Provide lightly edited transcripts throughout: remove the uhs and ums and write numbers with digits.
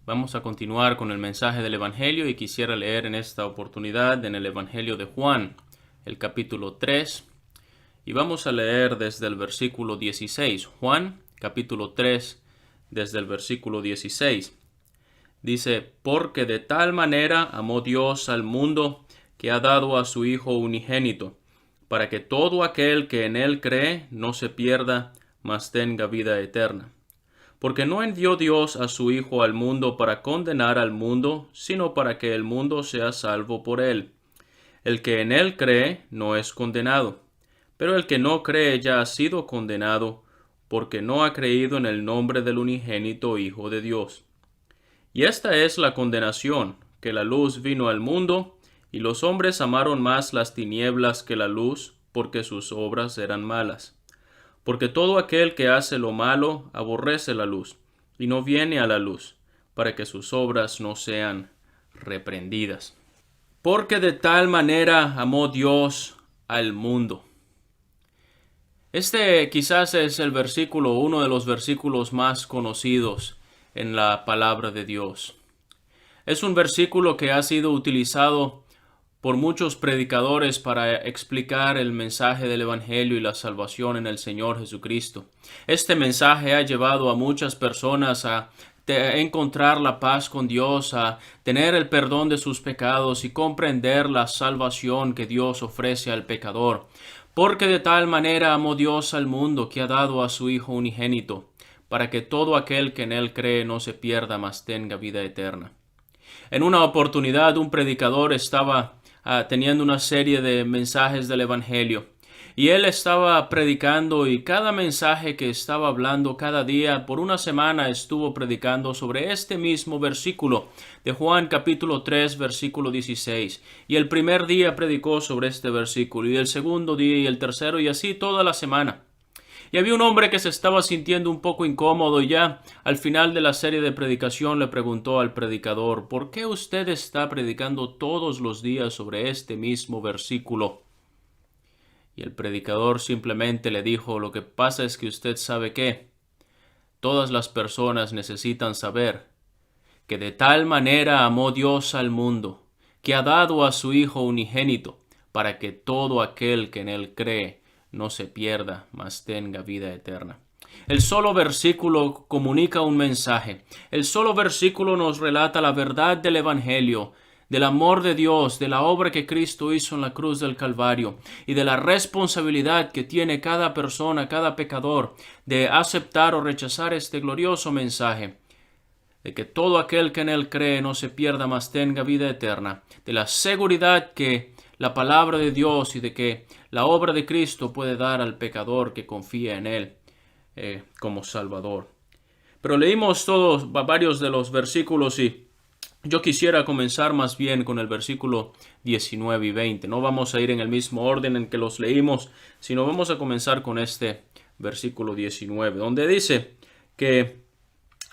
Vamos a continuar con el mensaje del Evangelio y quisiera leer en esta oportunidad en el Evangelio de Juan, el capítulo 3, y vamos a leer desde el versículo 16. Juan, capítulo 3, desde el versículo 16. Dice, porque de tal manera amó Dios al mundo que ha dado a su Hijo unigénito, para que todo aquel que en él cree no se pierda, mas tenga vida eterna. Porque no envió Dios a su Hijo al mundo para condenar al mundo, sino para que el mundo sea salvo por él. El que en él cree no es condenado, pero el que no cree ya ha sido condenado, porque no ha creído en el nombre del unigénito Hijo de Dios. Y esta es la condenación, que la luz vino al mundo, y los hombres amaron más las tinieblas que la luz, porque sus obras eran malas. Porque todo aquel que hace lo malo aborrece la luz, y no viene a la luz, para que sus obras no sean reprendidas. Porque de tal manera amó Dios al mundo. Este quizás es el versículo, uno de los versículos más conocidos en la palabra de Dios. Es un versículo que ha sido utilizado por muchos predicadores para explicar el mensaje del Evangelio y la salvación en el Señor Jesucristo. Este mensaje ha llevado a muchas personas a encontrar la paz con Dios, a tener el perdón de sus pecados y comprender la salvación que Dios ofrece al pecador. Porque de tal manera amó Dios al mundo que ha dado a su Hijo unigénito, para que todo aquel que en él cree no se pierda, mas tenga vida eterna. En una oportunidad, un predicador estaba teniendo una serie de mensajes del Evangelio. Y él estaba predicando y cada mensaje que estaba hablando cada día, por una semana estuvo predicando sobre este mismo versículo de Juan capítulo 3 versículo 16. Y el primer día predicó sobre este versículo y el segundo día y el tercero y así toda la semana. Y había un hombre que se estaba sintiendo un poco incómodo y ya al final de la serie de predicación le preguntó al predicador, ¿por qué usted está predicando todos los días sobre este mismo versículo? Y el predicador simplemente le dijo, lo que pasa es que usted sabe que todas las personas necesitan saber que de tal manera amó Dios al mundo, que ha dado a su Hijo unigénito, para que todo aquel que en él cree no se pierda, mas tenga vida eterna. El solo versículo comunica un mensaje. El solo versículo nos relata la verdad del Evangelio, del amor de Dios, de la obra que Cristo hizo en la cruz del Calvario y de la responsabilidad que tiene cada persona, cada pecador, de aceptar o rechazar este glorioso mensaje de que todo aquel que en él cree no se pierda, mas tenga vida eterna, de la seguridad que la palabra de Dios y de que la obra de Cristo puede dar al pecador que confía en él como Salvador. Pero leímos todos varios de los versículos y yo quisiera comenzar más bien con el versículo 19 y 20. No vamos a ir en el mismo orden en que los leímos, sino vamos a comenzar con este versículo 19, donde dice que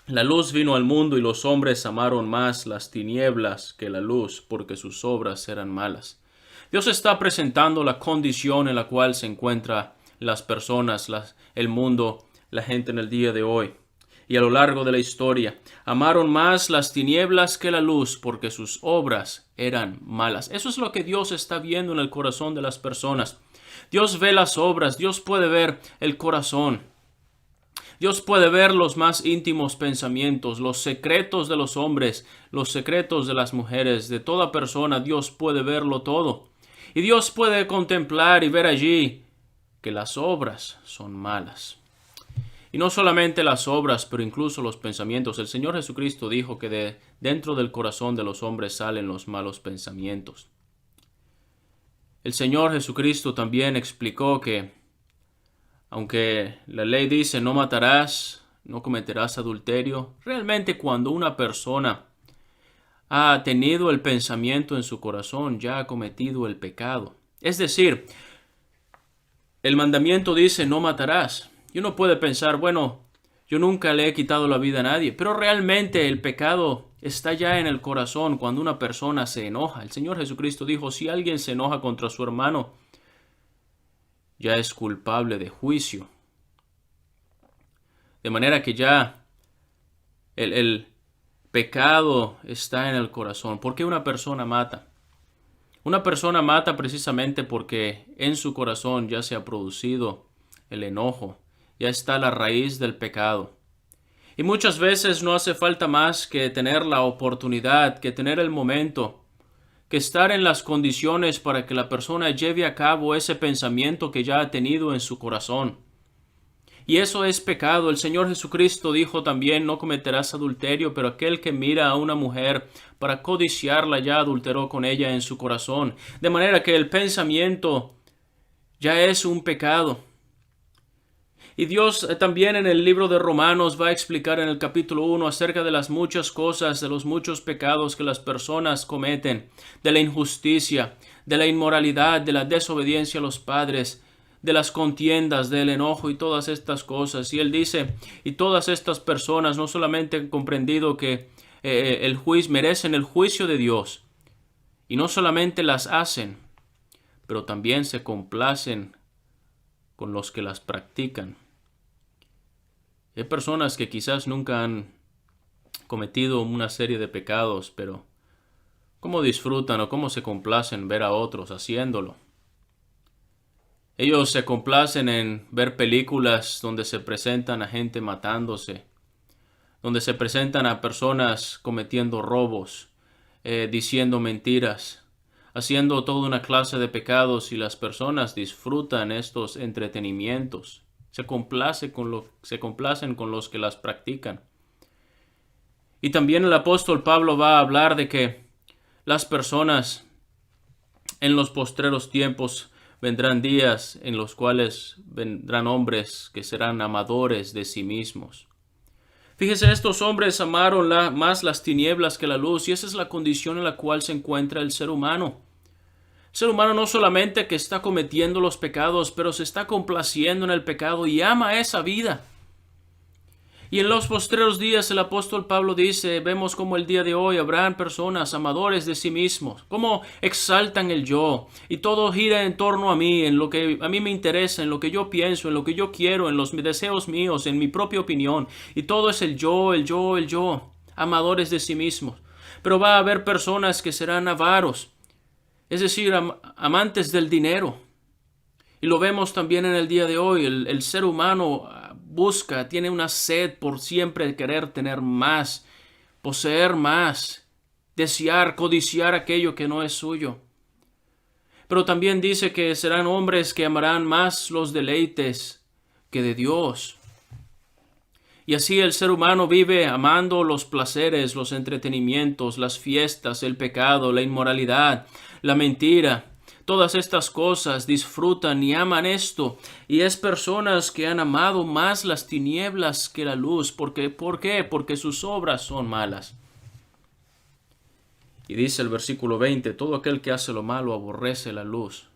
la luz vino al mundo y los hombres amaron más las tinieblas que la luz, porque sus obras eran malas. Dios está presentando la condición en la cual se encuentran las personas, el mundo, la gente en el día de hoy. Y a lo largo de la historia, amaron más las tinieblas que la luz, porque sus obras eran malas. Eso es lo que Dios está viendo en el corazón de las personas. Dios ve las obras, Dios puede ver el corazón. Dios puede ver los más íntimos pensamientos, los secretos de los hombres, los secretos de las mujeres, de toda persona. Dios puede verlo todo. Y Dios puede contemplar y ver allí que las obras son malas. Y no solamente las obras, pero incluso los pensamientos. El Señor Jesucristo dijo que dentro del corazón de los hombres salen los malos pensamientos. El Señor Jesucristo también explicó que aunque la ley dice no matarás, no cometerás adulterio, realmente cuando una persona ha tenido el pensamiento en su corazón, ya ha cometido el pecado. Es decir, el mandamiento dice no matarás. Y uno puede pensar, bueno, yo nunca le he quitado la vida a nadie, pero realmente el pecado está ya en el corazón cuando una persona se enoja. El Señor Jesucristo dijo, si alguien se enoja contra su hermano, ya es culpable de juicio. De manera que ya el pecado está en el corazón. ¿Por qué una persona mata? Una persona mata precisamente porque en su corazón ya se ha producido el enojo, ya está la raíz del pecado. Y muchas veces no hace falta más que tener la oportunidad, que tener el momento, que estar en las condiciones para que la persona lleve a cabo ese pensamiento que ya ha tenido en su corazón. Y eso es pecado. El Señor Jesucristo dijo también: no cometerás adulterio, pero aquel que mira a una mujer para codiciarla ya adulteró con ella en su corazón. De manera que el pensamiento ya es un pecado. Y Dios también en el libro de Romanos va a explicar en el capítulo 1 acerca de las muchas cosas, de los muchos pecados que las personas cometen, de la injusticia, de la inmoralidad, de la desobediencia a los padres, de las contiendas, del enojo y todas estas cosas. Y él dice, y todas estas personas no solamente han comprendido que merecen el juicio de Dios, y no solamente las hacen, pero también se complacen con los que las practican. Hay personas que quizás nunca han cometido una serie de pecados, pero cómo disfrutan o cómo se complacen ver a otros haciéndolo. Ellos se complacen en ver películas donde se presentan a gente matándose, donde se presentan a personas cometiendo robos, diciendo mentiras, haciendo toda una clase de pecados, y las personas disfrutan estos entretenimientos. Se complacen con los que las practican. Y también el apóstol Pablo va a hablar de que las personas en los postreros tiempos vendrán días en los cuales vendrán hombres que serán amadores de sí mismos. Fíjese, estos hombres amaron más las tinieblas que la luz, y esa es la condición en la cual se encuentra el ser humano. El ser humano no solamente que está cometiendo los pecados, pero se está complaciendo en el pecado y ama esa vida. Y en los postreros días el apóstol Pablo dice, vemos como el día de hoy habrán personas amadores de sí mismos, cómo exaltan el yo, y todo gira en torno a mí, en lo que a mí me interesa, en lo que yo pienso, en lo que yo quiero, en los deseos míos, en mi propia opinión, y todo es el yo, el yo, el yo, amadores de sí mismos. Pero va a haber personas que serán avaros, es decir, amantes del dinero. Y lo vemos también en el día de hoy. El ser humano tiene una sed por siempre querer tener más, poseer más, desear, codiciar aquello que no es suyo. Pero también dice que serán hombres que amarán más los deleites que de Dios. Y así el ser humano vive amando los placeres, los entretenimientos, las fiestas, el pecado, la inmoralidad, la mentira. Todas estas cosas disfrutan y aman esto. Y es personas que han amado más las tinieblas que la luz. ¿Por qué? Porque sus obras son malas. Y dice el versículo 20, todo aquel que hace lo malo aborrece la luz.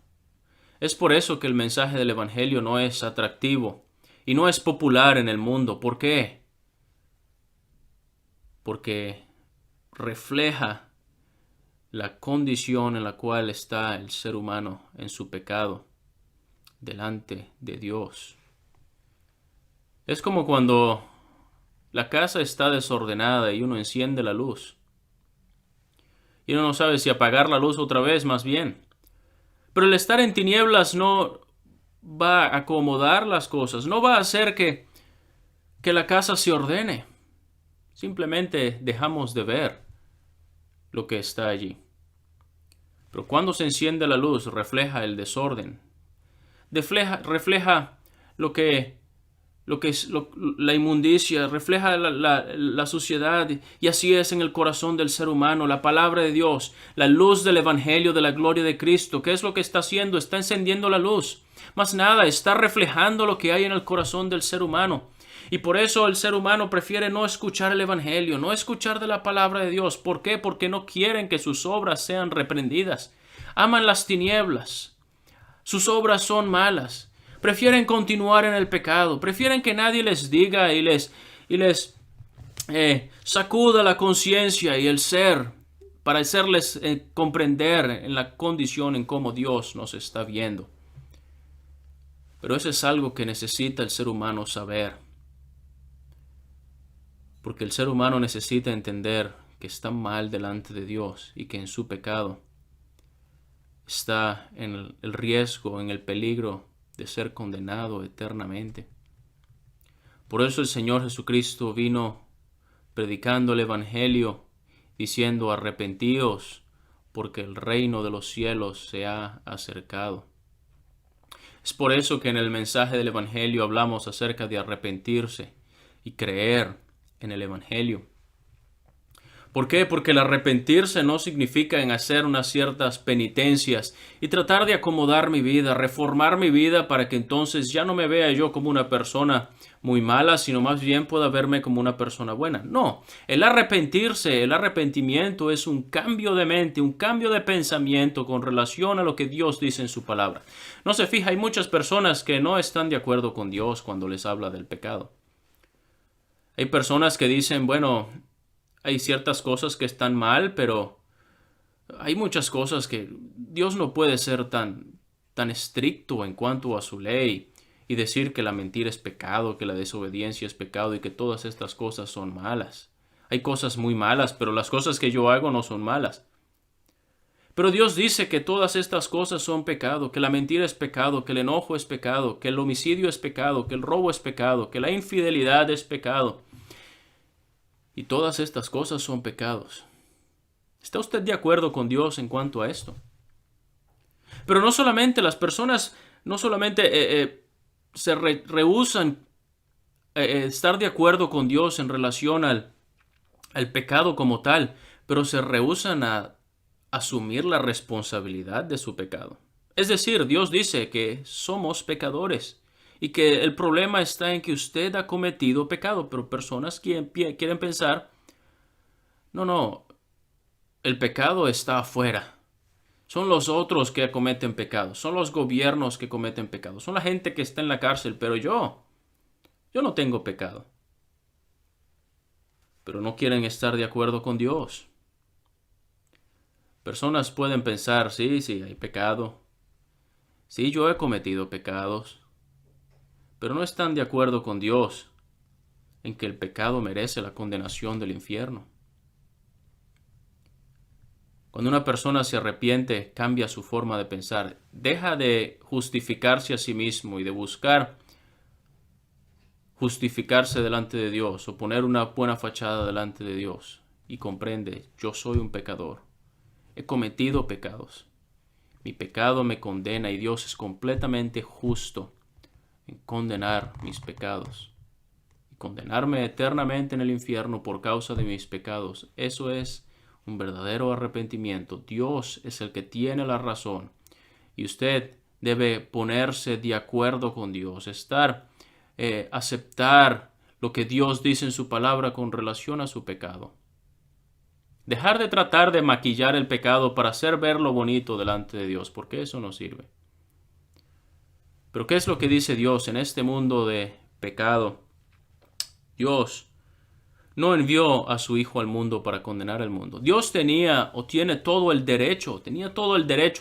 Es por eso que el mensaje del Evangelio no es atractivo y no es popular en el mundo. ¿Por qué? Porque refleja la condición en la cual está el ser humano en su pecado delante de Dios. Es como cuando la casa está desordenada y uno enciende la luz. Y uno no sabe si apagar la luz otra vez, más bien. Pero el estar en tinieblas no va a acomodar las cosas, no va a hacer que la casa se ordene. Simplemente dejamos de ver lo que está allí. Pero cuando se enciende la luz, refleja el desorden. Refleja lo que es la inmundicia, refleja la suciedad. Y así es en el corazón del ser humano. La palabra de Dios, la luz del Evangelio de la gloria de Cristo, ¿qué es lo que está haciendo? Está encendiendo la luz. Más nada, está reflejando lo que hay en el corazón del ser humano. Y por eso el ser humano prefiere no escuchar el Evangelio, no escuchar de la palabra de Dios. ¿Por qué? Porque no quieren que sus obras sean reprendidas. Aman las tinieblas. Sus obras son malas. Prefieren continuar en el pecado. Prefieren que nadie les diga y les sacuda la conciencia y el ser para hacerles comprender en la condición en cómo Dios nos está viendo. Pero eso es algo que necesita el ser humano saber. Porque el ser humano necesita entender que está mal delante de Dios y que en su pecado está en el riesgo, en el peligro de ser condenado eternamente. Por eso el Señor Jesucristo vino predicando el Evangelio, diciendo: arrepentíos, porque el reino de los cielos se ha acercado. Es por eso que en el mensaje del Evangelio hablamos acerca de arrepentirse y creer en el Evangelio. ¿Por qué? Porque el arrepentirse no significa en hacer unas ciertas penitencias y tratar de acomodar mi vida, reformar mi vida para que entonces ya no me vea yo como una persona muy mala, sino más bien pueda verme como una persona buena. No, el arrepentirse, el arrepentimiento es un cambio de mente, un cambio de pensamiento con relación a lo que Dios dice en su palabra. No se fija, hay muchas personas que no están de acuerdo con Dios cuando les habla del pecado. Hay personas que dicen, bueno, hay ciertas cosas que están mal, pero hay muchas cosas que Dios no puede ser tan estricto en cuanto a su ley y decir que la mentira es pecado, que la desobediencia es pecado y que todas estas cosas son malas. Hay cosas muy malas, pero las cosas que yo hago no son malas. Pero Dios dice que todas estas cosas son pecado, que la mentira es pecado, que el enojo es pecado, que el homicidio es pecado, que el robo es pecado, que la infidelidad es pecado. Y todas estas cosas son pecados. ¿Está usted de acuerdo con Dios en cuanto a esto? Pero no solamente las personas, no solamente se rehúsan estar de acuerdo con Dios en relación al pecado como tal, pero se rehúsan a asumir la responsabilidad de su pecado. Es decir, Dios dice que somos pecadores y que el problema está en que usted ha cometido pecado, pero personas quieren pensar, no, el pecado está afuera. Son los otros que cometen pecados, son los gobiernos que cometen pecados, son la gente que está en la cárcel, pero yo no tengo pecado. Pero no quieren estar de acuerdo con Dios. Personas pueden pensar, sí, hay pecado. Sí, yo he cometido pecados. Pero no están de acuerdo con Dios en que el pecado merece la condenación del infierno. Cuando una persona se arrepiente, cambia su forma de pensar, deja de justificarse a sí mismo y de buscar justificarse delante de Dios o poner una buena fachada delante de Dios y comprende, yo soy un pecador, he cometido pecados, mi pecado me condena y Dios es completamente justo en condenar mis pecados y condenarme eternamente en el infierno por causa de mis pecados. Eso es un verdadero arrepentimiento. Dios es el que tiene la razón y usted debe ponerse de acuerdo con Dios, aceptar lo que Dios dice en su palabra con relación a su pecado. Dejar de tratar de maquillar el pecado para hacer verlo bonito delante de Dios, porque eso no sirve. Pero ¿qué es lo que dice Dios en este mundo de pecado? Dios no envió a su Hijo al mundo para condenar al mundo. Dios tenía todo el derecho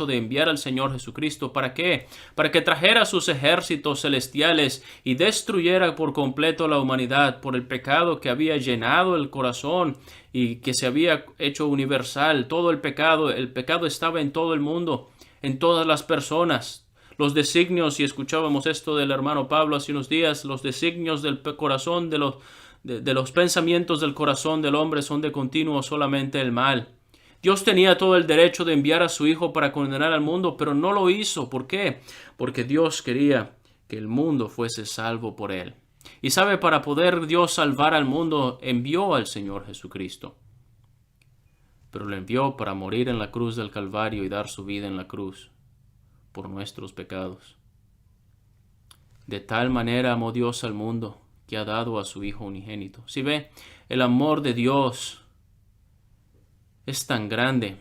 de enviar al Señor Jesucristo. ¿Para qué? Para que trajera sus ejércitos celestiales y destruyera por completo la humanidad por el pecado que había llenado el corazón y que se había hecho universal. Todo el pecado estaba en todo el mundo, en todas las personas. Los designios, y escuchábamos esto del hermano Pablo hace unos días, los designios del corazón de los pensamientos del corazón del hombre son de continuo solamente el mal. Dios tenía todo el derecho de enviar a su Hijo para condenar al mundo, pero no lo hizo. ¿Por qué? Porque Dios quería que el mundo fuese salvo por él. Y sabe, para poder Dios salvar al mundo, envió al Señor Jesucristo. Pero lo envió para morir en la cruz del Calvario y dar su vida en la cruz por nuestros pecados. De tal manera amó Dios al mundo que ha dado a su Hijo unigénito. Si ve, el amor de Dios es tan grande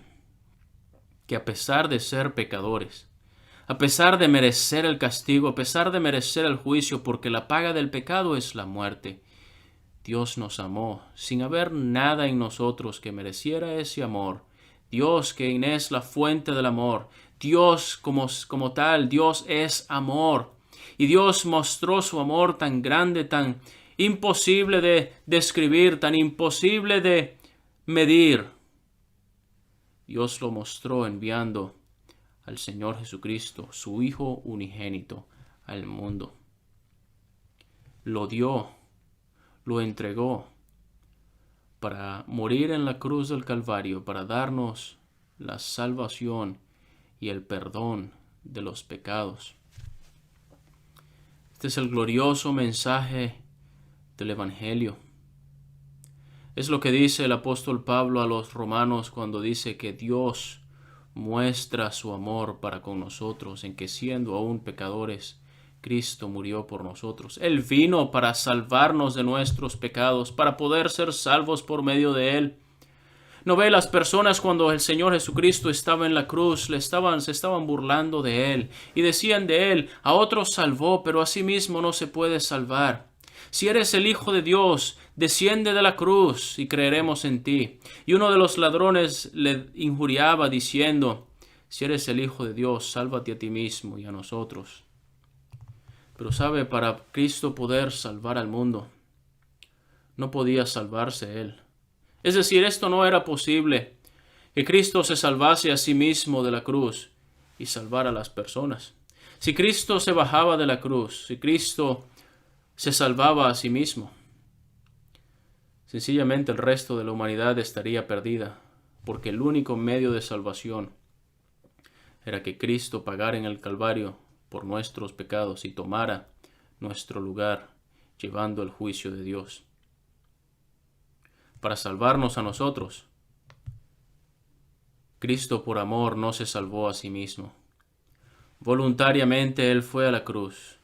que a pesar de ser pecadores, a pesar de merecer el castigo, a pesar de merecer el juicio, porque la paga del pecado es la muerte, Dios nos amó sin haber nada en nosotros que mereciera ese amor. Dios, quien es la fuente del amor, Dios como tal, Dios es amor. Y Dios mostró su amor tan grande, tan imposible de describir, tan imposible de medir. Dios lo mostró enviando al Señor Jesucristo, su Hijo unigénito, al mundo. Lo dio, lo entregó para morir en la cruz del Calvario, para darnos la salvación y el perdón de los pecados. Este es el glorioso mensaje del Evangelio. Es lo que dice el apóstol Pablo a los romanos cuando dice que Dios muestra su amor para con nosotros en que siendo aún pecadores, Cristo murió por nosotros. Él vino para salvarnos de nuestros pecados, para poder ser salvos por medio de Él. ¿No ve las personas cuando el Señor Jesucristo estaba en la cruz, se estaban burlando de Él y decían de Él, a otros salvó, pero a sí mismo no se puede salvar? Si eres el Hijo de Dios, desciende de la cruz y creeremos en ti. Y uno de los ladrones le injuriaba diciendo, si eres el Hijo de Dios, sálvate a ti mismo y a nosotros. Pero sabe, para Cristo poder salvar al mundo, no podía salvarse Él. Es decir, esto no era posible, que Cristo se salvase a sí mismo de la cruz y salvara a las personas. Si Cristo se bajaba de la cruz, si Cristo se salvaba a sí mismo, sencillamente el resto de la humanidad estaría perdida, porque el único medio de salvación era que Cristo pagara en el Calvario por nuestros pecados y tomara nuestro lugar, llevando el juicio de Dios. Para salvarnos a nosotros, Cristo por amor no se salvó a sí mismo. Voluntariamente Él fue a la cruz.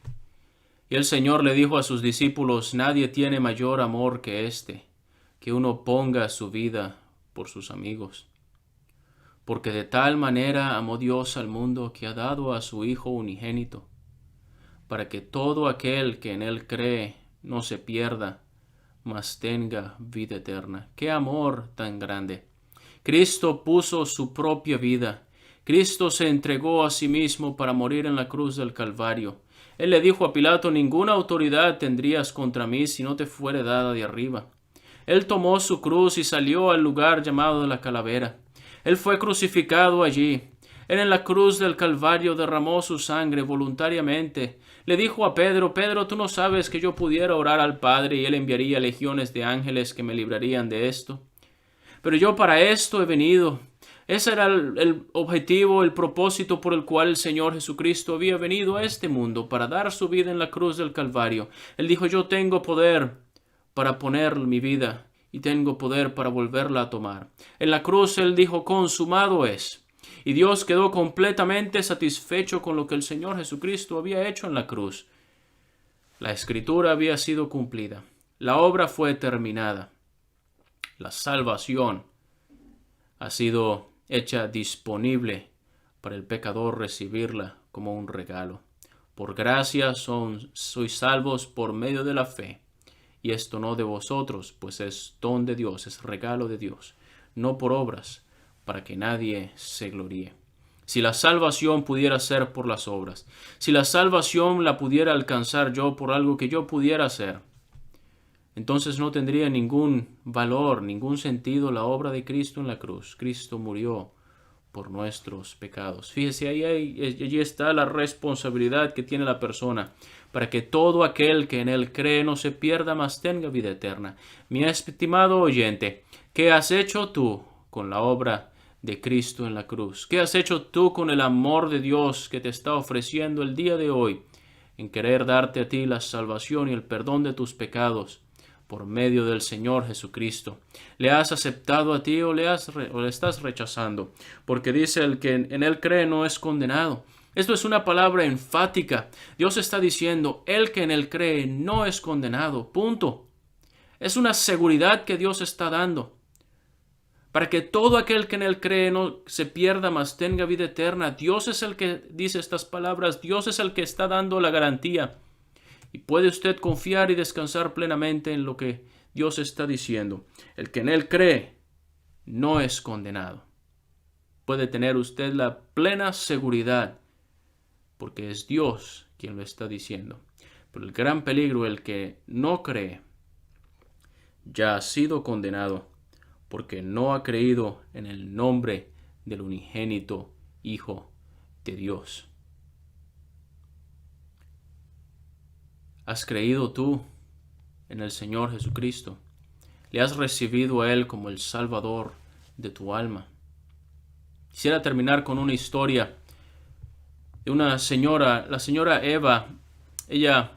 Y el Señor le dijo a sus discípulos, nadie tiene mayor amor que este, que uno ponga su vida por sus amigos. Porque de tal manera amó Dios al mundo que ha dado a su Hijo unigénito, para que todo aquel que en Él cree no se pierda, mas tenga vida eterna. ¡Qué amor tan grande! Cristo puso su propia vida. Cristo se entregó a sí mismo para morir en la cruz del Calvario. Él le dijo a Pilato, ninguna autoridad tendrías contra mí si no te fuere dada de arriba. Él tomó su cruz y salió al lugar llamado de la calavera. Él fue crucificado allí. Él en la cruz del Calvario derramó su sangre voluntariamente. Le dijo a Pedro, Pedro, tú no sabes que yo pudiera orar al Padre y Él enviaría legiones de ángeles que me librarían de esto. Pero yo para esto he venido. Ese era el objetivo, el propósito por el cual el Señor Jesucristo había venido a este mundo, para dar su vida en la cruz del Calvario. Él dijo, yo tengo poder para poner mi vida y tengo poder para volverla a tomar. En la cruz Él dijo, consumado es. Y Dios quedó completamente satisfecho con lo que el Señor Jesucristo había hecho en la cruz. La Escritura había sido cumplida. La obra fue terminada. La salvación ha sido hecha disponible para el pecador recibirla como un regalo. Por gracia sois salvos por medio de la fe. Y esto no de vosotros, pues es don de Dios, es regalo de Dios, no por obras, para que nadie se gloríe. Si la salvación pudiera ser por las obras, si la salvación la pudiera alcanzar yo por algo que yo pudiera hacer, entonces no tendría ningún valor, ningún sentido la obra de Cristo en la cruz. Cristo murió por nuestros pecados. Fíjese, allí está la responsabilidad que tiene la persona, para que todo aquel que en Él cree no se pierda, mas tenga vida eterna. Mi estimado oyente, ¿qué has hecho tú con la obra de Cristo en la cruz? ¿Qué has hecho tú con el amor de Dios que te está ofreciendo el día de hoy, en querer darte a ti la salvación y el perdón de tus pecados por medio del Señor Jesucristo? ¿Le has aceptado a ti o le estás rechazando? Porque dice, el que en Él cree no es condenado. Esto es una palabra enfática. Dios está diciendo, el que en Él cree no es condenado. Punto. Es una seguridad que Dios está dando, para que todo aquel que en Él cree no se pierda, mas tenga vida eterna. Dios es el que dice estas palabras. Dios es el que está dando la garantía. Y puede usted confiar y descansar plenamente en lo que Dios está diciendo. El que en Él cree no es condenado. Puede tener usted la plena seguridad, porque es Dios quien lo está diciendo. Pero el gran peligro, el que no cree, ya ha sido condenado, porque no ha creído en el nombre del unigénito Hijo de Dios. ¿Has creído tú en el Señor Jesucristo? ¿Le has recibido a Él como el Salvador de tu alma? Quisiera terminar con una historia de una señora, la señora Eva. Ella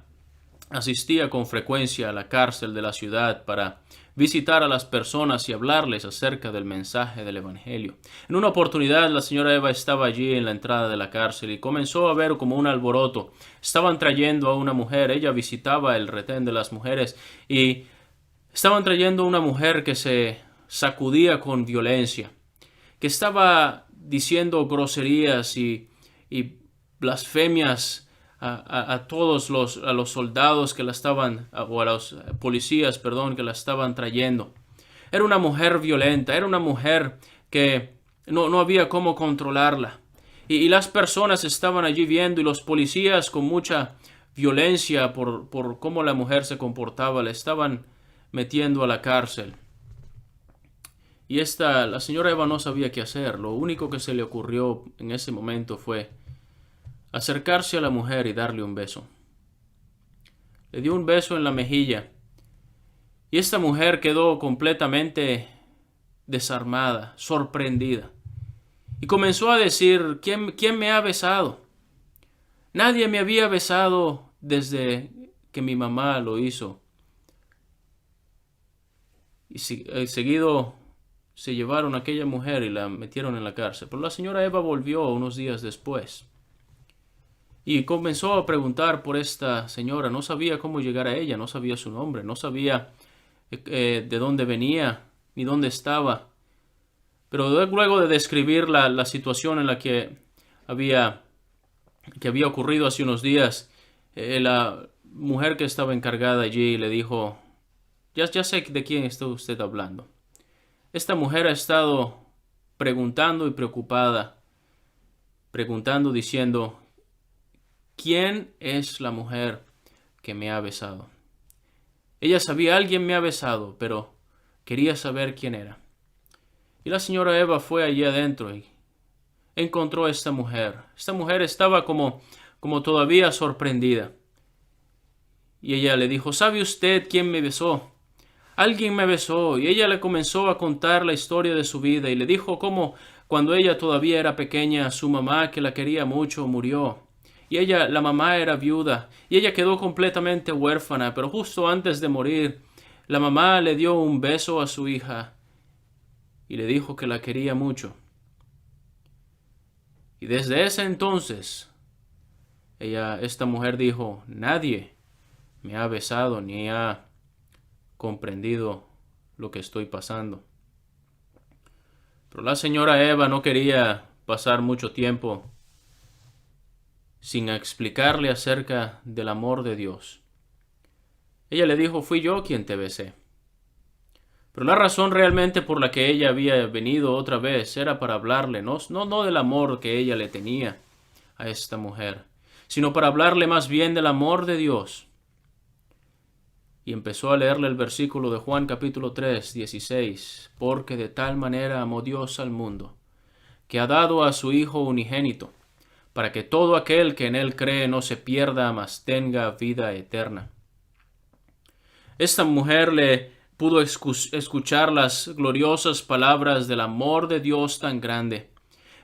asistía con frecuencia a la cárcel de la ciudad para visitar a las personas y hablarles acerca del mensaje del Evangelio. En una oportunidad, la señora Eva estaba allí en la entrada de la cárcel y comenzó a ver como un alboroto. Estaban trayendo a una mujer. Ella visitaba el retén de las mujeres y estaban trayendo a una mujer que se sacudía con violencia, que estaba diciendo groserías y blasfemias a todos los soldados que la estaban, o a los policías, perdón, que la estaban trayendo. Era una mujer violenta, era una mujer que no había cómo controlarla. Y las personas estaban allí viendo, y los policías, con mucha violencia por cómo la mujer se comportaba, la estaban metiendo a la cárcel. Y la señora Eva no sabía qué hacer. Lo único que se le ocurrió en ese momento fue acercarse a la mujer y darle un beso. Le dio un beso en la mejilla. Y esta mujer quedó completamente desarmada, sorprendida. Y comenzó a decir: ¿Quién me ha besado? Nadie me había besado desde que mi mamá lo hizo. Y seguido se llevaron a aquella mujer y la metieron en la cárcel. Pero la señora Eva volvió unos días después y comenzó a preguntar por esta señora. No sabía cómo llegar a ella, no sabía su nombre, no sabía de dónde venía ni dónde estaba. Pero luego de describir la situación en la que había ocurrido hace unos días, la mujer que estaba encargada allí le dijo: ya sé de quién está usted hablando. Esta mujer ha estado preguntando y preocupada, preguntando, diciendo: ¿quién es la mujer que me ha besado? Ella sabía, alguien me ha besado, pero quería saber quién era. Y la señora Eva fue allí adentro y encontró a esta mujer. Esta mujer estaba como todavía sorprendida. Y ella le dijo: ¿sabe usted quién me besó? Alguien me besó. Y ella le comenzó a contar la historia de su vida y le dijo cómo cuando ella todavía era pequeña, su mamá, que la quería mucho, murió. Y la mamá era viuda y ella quedó completamente huérfana, pero justo antes de morir, la mamá le dio un beso a su hija y le dijo que la quería mucho. Y desde ese entonces, esta mujer dijo: nadie me ha besado ni ha comprendido lo que estoy pasando. Pero la señora Eva no quería pasar mucho tiempo sin explicarle acerca del amor de Dios. Ella le dijo: fui yo quien te besé. Pero la razón realmente por la que ella había venido otra vez era para hablarle, no del amor que ella le tenía a esta mujer, sino para hablarle más bien del amor de Dios. Y empezó a leerle el versículo de Juan capítulo 3, 16. Porque de tal manera amó Dios al mundo, que ha dado a su Hijo unigénito, para que todo aquel que en él cree no se pierda, mas tenga vida eterna. Esta mujer le pudo escuchar las gloriosas palabras del amor de Dios tan grande.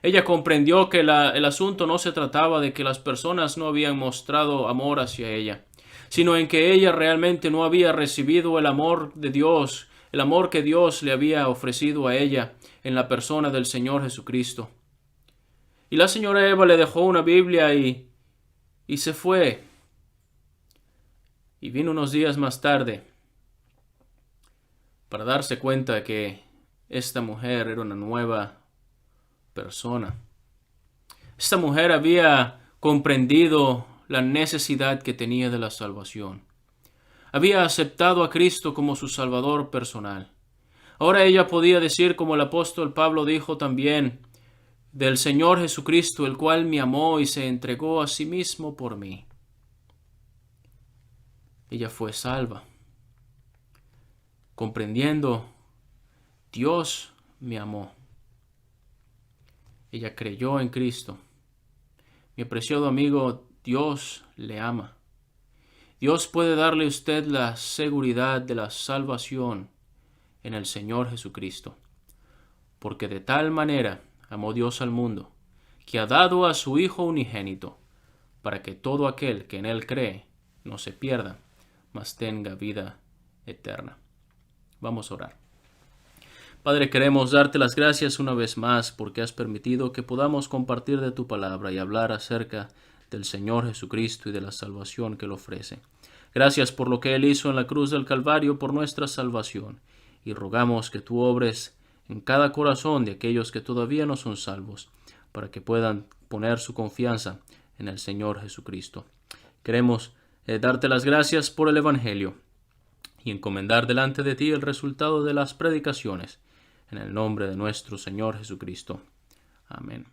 Ella comprendió que el asunto no se trataba de que las personas no habían mostrado amor hacia ella, sino en que ella realmente no había recibido el amor de Dios, el amor que Dios le había ofrecido a ella en la persona del Señor Jesucristo. Y la señora Eva le dejó una Biblia y se fue. Y vino unos días más tarde para darse cuenta que esta mujer era una nueva persona. Esta mujer había comprendido la necesidad que tenía de la salvación. Había aceptado a Cristo como su Salvador personal. Ahora ella podía decir, como el apóstol Pablo dijo también, del Señor Jesucristo, el cual me amó y se entregó a sí mismo por mí. ella fue salva, comprendiendo, Dios me amó. Ella creyó en Cristo. Mi apreciado amigo, Dios le ama. Dios puede darle a usted la seguridad de la salvación en el Señor Jesucristo, porque de tal manera amó Dios al mundo, que ha dado a su Hijo unigénito, para que todo aquel que en Él cree no se pierda, mas tenga vida eterna. Vamos a orar. Padre, queremos darte las gracias una vez más porque has permitido que podamos compartir de tu palabra y hablar acerca del Señor Jesucristo y de la salvación que Él ofrece. Gracias por lo que Él hizo en la cruz del Calvario por nuestra salvación, y rogamos que tú obres en cada corazón de aquellos que todavía no son salvos, para que puedan poner su confianza en el Señor Jesucristo. Queremos darte las gracias por el Evangelio y encomendar delante de ti el resultado de las predicaciones, en el nombre de nuestro Señor Jesucristo. Amén.